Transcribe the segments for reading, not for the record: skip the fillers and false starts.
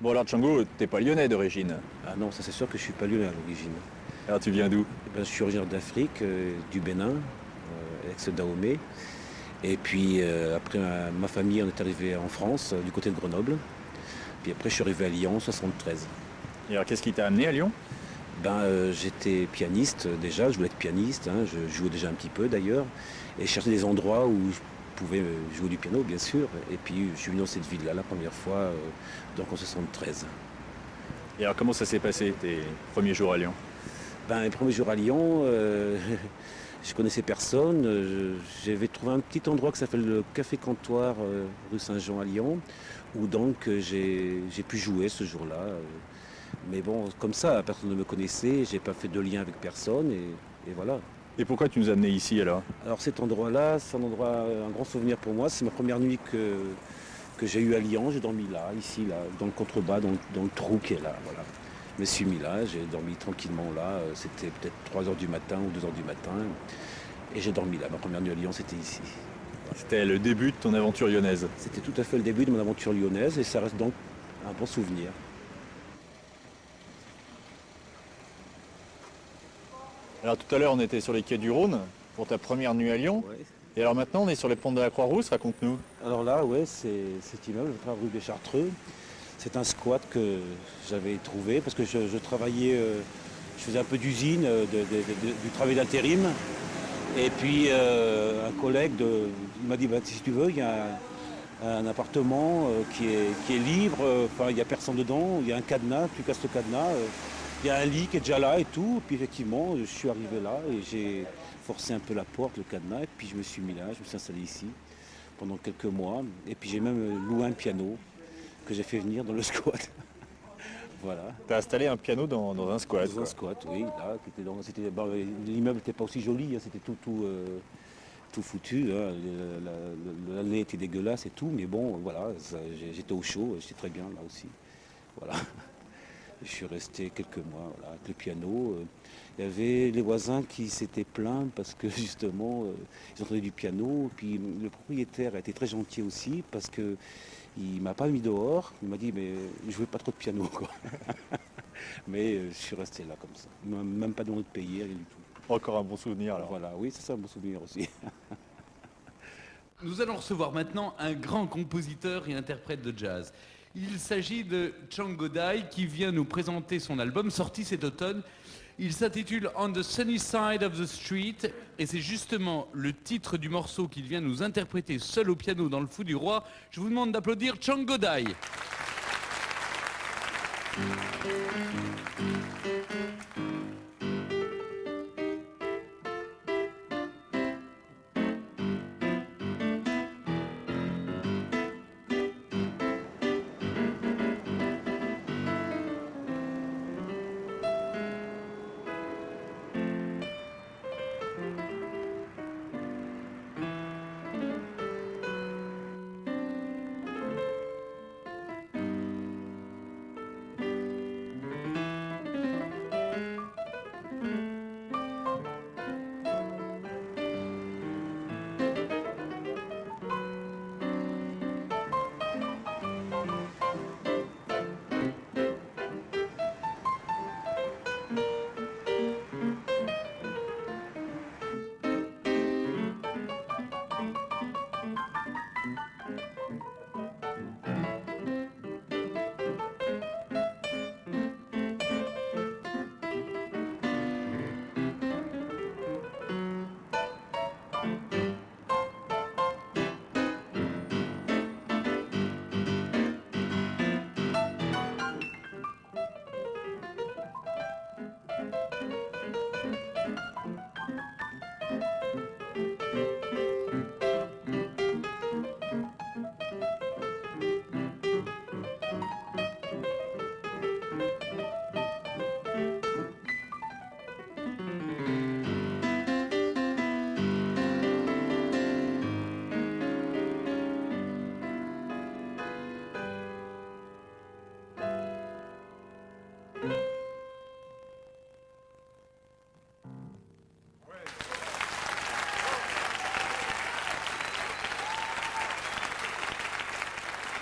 Bon alors Django, t'es pas lyonnais d'origine. Ah non, ça c'est sûr que je suis pas lyonnais à l'origine. Alors tu viens d'où? Eh ben, je suis originaire d'Afrique, du Bénin, ex-Dahomey. Et puis après ma famille, on est arrivé en France, du côté de Grenoble. Puis après je suis arrivé à Lyon, 73. Et alors qu'est-ce qui t'a amené à Lyon? J'étais pianiste déjà, je voulais être pianiste, hein, je jouais déjà un petit peu d'ailleurs. Et je cherchais des endroits où je pouvais jouer du piano bien sûr. Et puis je suis venu dans cette ville-là la première fois, donc en 73. Et alors comment ça s'est passé tes premiers jours à Lyon? Les premiers jours à Lyon, je connaissais personne. J'avais trouvé un petit endroit qui s'appelle le Café Comptoir, rue Saint-Jean à Lyon, où donc j'ai pu jouer ce jour-là. Mais bon, comme ça, personne ne me connaissait, j'ai pas fait de lien avec personne et voilà. Et pourquoi tu nous as amenés ici alors? Alors cet endroit-là, c'est un endroit, un grand souvenir pour moi. C'est ma première nuit que j'ai eue à Lyon. J'ai dormi là, ici, là, dans le contrebas, dans le trou qui est là. Voilà. Je me suis mis là, j'ai dormi tranquillement là. C'était peut-être 3 heures du matin ou 2 heures du matin. Et j'ai dormi là. Ma première nuit à Lyon, c'était ici. C'était le début de ton aventure lyonnaise. C'était tout à fait le début de mon aventure lyonnaise et ça reste donc un bon souvenir. Alors tout à l'heure on était sur les quais du Rhône pour ta première nuit à Lyon. Ouais. Et alors maintenant on est sur les ponts de la Croix-Rousse, raconte-nous. Alors là, ouais, c'est cet immeuble, rue des Chartreux. C'est un squat que j'avais trouvé parce que je travaillais, je faisais un peu d'usine, du travail d'intérim. Et puis un collègue il m'a dit bah, si tu veux, il y a un appartement qui est libre, il n'y a personne dedans, il y a un cadenas, tu casses le cadenas, il y a un lit qui est déjà là et tout. Puis effectivement, je suis arrivé là et j'ai forcé un peu la porte, le cadenas, et puis je me suis mis là, je me suis installé ici pendant quelques mois. Et puis j'ai même loué un piano que j'ai fait venir dans le squat. Voilà. T'as installé un piano dans un squat. Dans Quoi. un squat, oui. Là, l'immeuble n'était pas aussi joli, hein, c'était tout foutu. Hein. L'allée était dégueulasse et tout, mais bon, voilà, j'étais au chaud, j'étais très bien là aussi. Voilà. Je suis resté quelques mois voilà, avec le piano. Il y avait les voisins qui s'étaient plaints parce que justement, ils entendaient du piano. Puis le propriétaire a été très gentil aussi parce que il m'a pas mis dehors. Il m'a dit mais je jouais pas trop de piano quoi. Mais je suis resté là comme ça. Il m'a même pas demandé de payer, rien du tout. Encore un bon souvenir alors. Voilà, oui, c'est ça un bon souvenir aussi. Nous allons recevoir maintenant un grand compositeur et interprète de jazz. Il s'agit de Django Dai qui vient nous présenter son album sorti cet automne. Il s'intitule On the Sunny Side of the Street et c'est justement le titre du morceau qu'il vient nous interpréter seul au piano dans le Fou du Roi. Je vous demande d'applaudir Django Dai.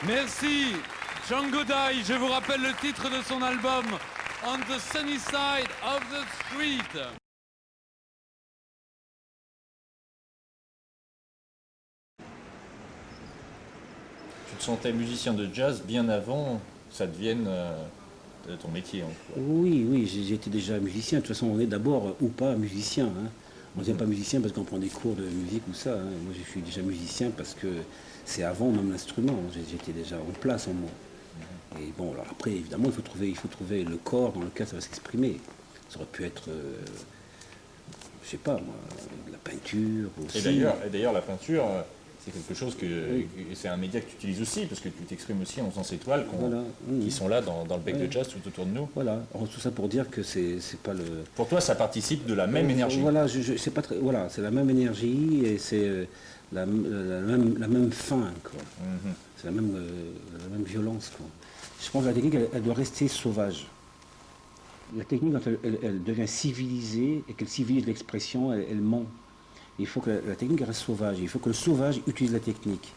Merci. Django Dai, je vous rappelle le titre de son album On the Sunny Side of the Street. Tu te sentais musicien de jazz bien avant que ça devienne ton métier, en fait. Oui, oui, j'étais déjà musicien. De toute façon, on est d'abord ou pas musicien, hein. On ne devient pas musicien parce qu'on prend des cours de musique ou ça, hein. Moi, je suis déjà musicien parce que c'est avant même l'instrument. J'étais déjà en place en moi. Et bon, alors après, évidemment, il faut trouver le corps dans lequel ça va s'exprimer. Ça aurait pu être, je sais pas moi, de la peinture aussi. Et d'ailleurs, la peinture, c'est quelque chose c'est un média que tu utilises aussi, parce que tu t'exprimes aussi en faisant ces toiles Voilà. qui sont là dans le bec de jazz tout autour de nous. Voilà. Alors, tout ça pour dire que c'est pas le. Pour toi, ça participe de la même énergie. Voilà, c'est pas très, voilà, c'est la même énergie et c'est la même fin, quoi. C'est la même violence, quoi. Je pense que la technique, elle doit rester sauvage. La technique, quand elle devient civilisée et qu'elle civilise l'expression, elle ment. Il faut que la technique reste sauvage. Il faut que le sauvage utilise la technique.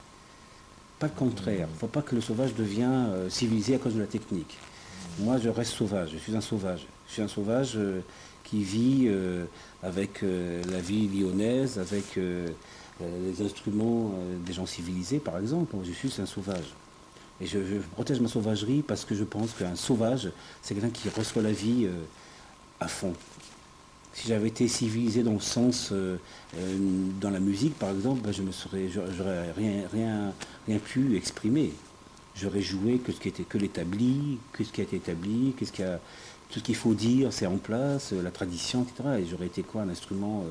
Pas le contraire. Il ne faut pas que le sauvage devienne civilisé à cause de la technique. Moi, je reste sauvage. Je suis un sauvage. Je suis un sauvage qui vit avec la vie lyonnaise, avec les instruments des gens civilisés, par exemple. Je suis un sauvage. Et je protège ma sauvagerie parce que je pense qu'un sauvage, c'est quelqu'un qui reçoit la vie à fond. Si j'avais été civilisé dans le sens, dans la musique par exemple, ben j'aurais rien pu exprimer. J'aurais joué que l'établi, que ce qui a été établi, tout ce qu'il faut dire, c'est en place, la tradition, etc. Et j'aurais été quoi, un instrument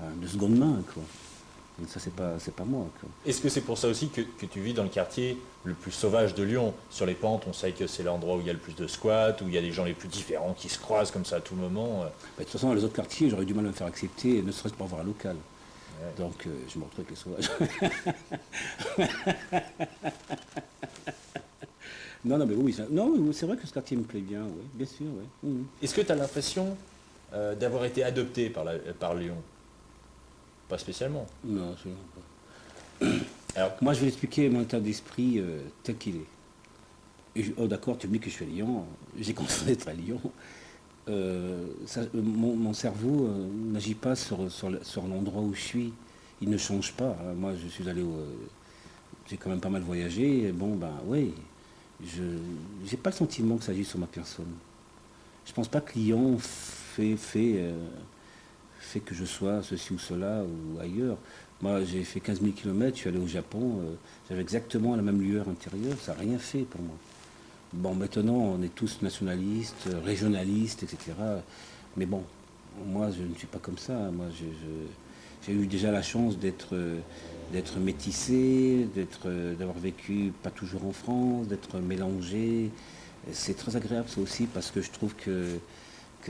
de seconde main, quoi. Et ça, c'est pas moi, quoi. Est-ce que c'est pour ça aussi que tu vis dans le quartier le plus sauvage de Lyon? Sur les pentes, on sait que c'est l'endroit où il y a le plus de squats, où il y a des gens les plus différents qui se croisent comme ça à tout moment. Bah, de toute façon, dans les autres quartiers, j'aurais du mal à me faire accepter, ne serait-ce pas voir un local. Ouais. Donc, je me retrouve avec les sauvages. Non, mais oui, c'est vrai que ce quartier me plaît bien, oui, bien sûr. Ouais. Est-ce que tu as l'impression d'avoir été adopté par Lyon? Pas spécialement. Non, absolument pas. Alors, moi, je vais expliquer mon état d'esprit tel qu'il est. Oh, d'accord, tu me dis que je suis à Lyon. J'ai commencé d'être à Lyon. Mon cerveau n'agit pas sur l'endroit où je suis. Il ne change pas. Moi, je suis allé j'ai quand même pas mal voyagé. Bon, ben, oui. Je n'ai pas le sentiment que ça agisse sur ma personne. Je pense pas que Lyon fait que je sois ceci ou cela ou ailleurs. Moi, j'ai fait 15 000 km, je suis allé au Japon, j'avais exactement la même lueur intérieure, ça n'a rien fait pour moi. Bon, maintenant, on est tous nationalistes, régionalistes, etc. Mais bon, moi, je ne suis pas comme ça. Moi, j'ai eu déjà la chance d'être métissé, d'avoir vécu pas toujours en France, d'être mélangé. C'est très agréable, ça aussi, parce que je trouve que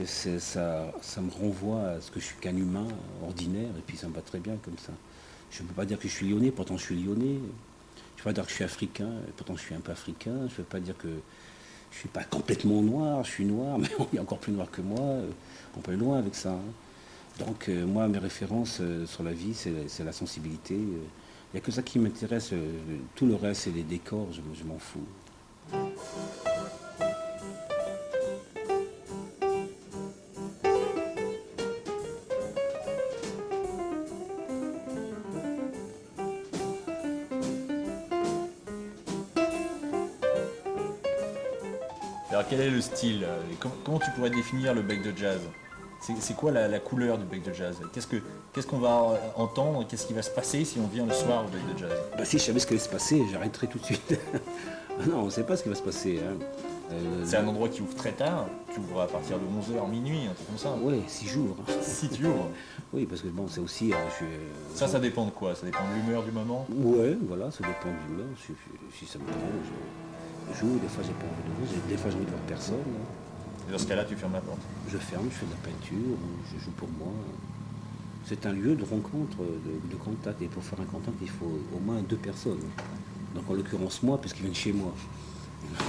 ça me renvoie à ce que je suis qu'un humain ordinaire, et puis ça me va très bien comme ça. Je ne peux pas dire que je suis lyonnais, pourtant je suis lyonnais. Je ne peux pas dire que je suis africain, et pourtant je suis un peu africain. Je ne peux pas dire que je ne suis pas complètement noir, je suis noir, mais il y a encore plus noir que moi. On peut aller loin avec ça, hein. Donc moi, mes références sur la vie, c'est la sensibilité. Il n'y a que ça qui m'intéresse. Tout le reste, c'est les décors, je m'en fous. Alors quel est le style? Comment tu pourrais définir le bec de jazz? C'est quoi la couleur du bec de jazz? Qu'est-ce qu'on va entendre? Qu'est-ce qui va se passer si on vient le soir au bec de jazz? Bah si je savais ce qui allait se passer, j'arrêterais tout de suite. Non, on ne sait pas ce qui va se passer, hein. C'est un endroit qui ouvre très tard, tu ouvres à partir de 11h, minuit, un truc comme ça. Oui, si j'ouvre. Si tu ouvres. Oui, parce que bon, c'est aussi... Ça dépend de quoi? Ça dépend de l'humeur du moment? Ouais, voilà, ça dépend de l'humeur. Si ça me plaît, je joue, des fois j'ai pas envie de voir, des fois j'ai envie de voir personne. Et dans ce cas-là, tu fermes la porte? Je ferme, je fais de la peinture, je joue pour moi. C'est un lieu de rencontre, de contact. Et pour faire un contact, il faut au moins 2 personnes. Donc en l'occurrence moi, parce qu'ils viennent chez moi.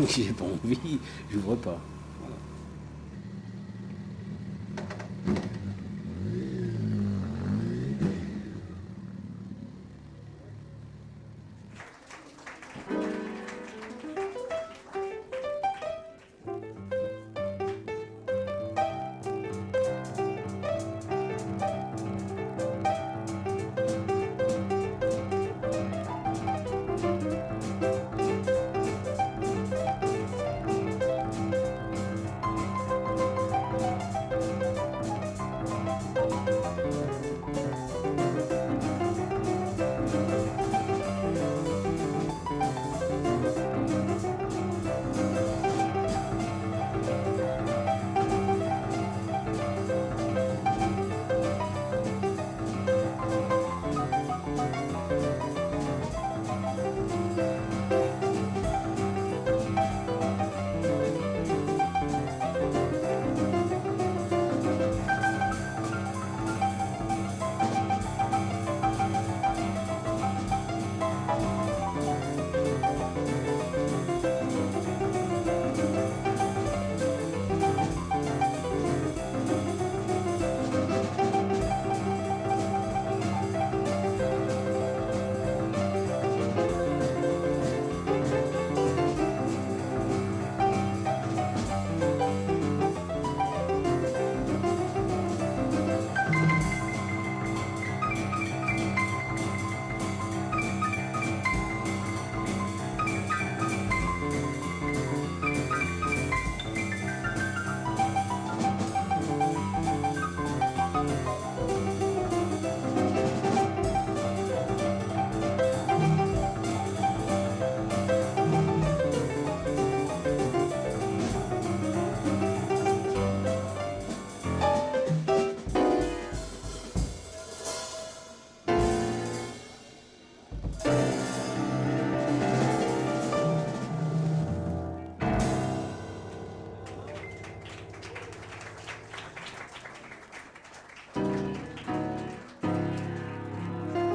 Donc si j'ai pas envie, j'ouvre pas. Voilà.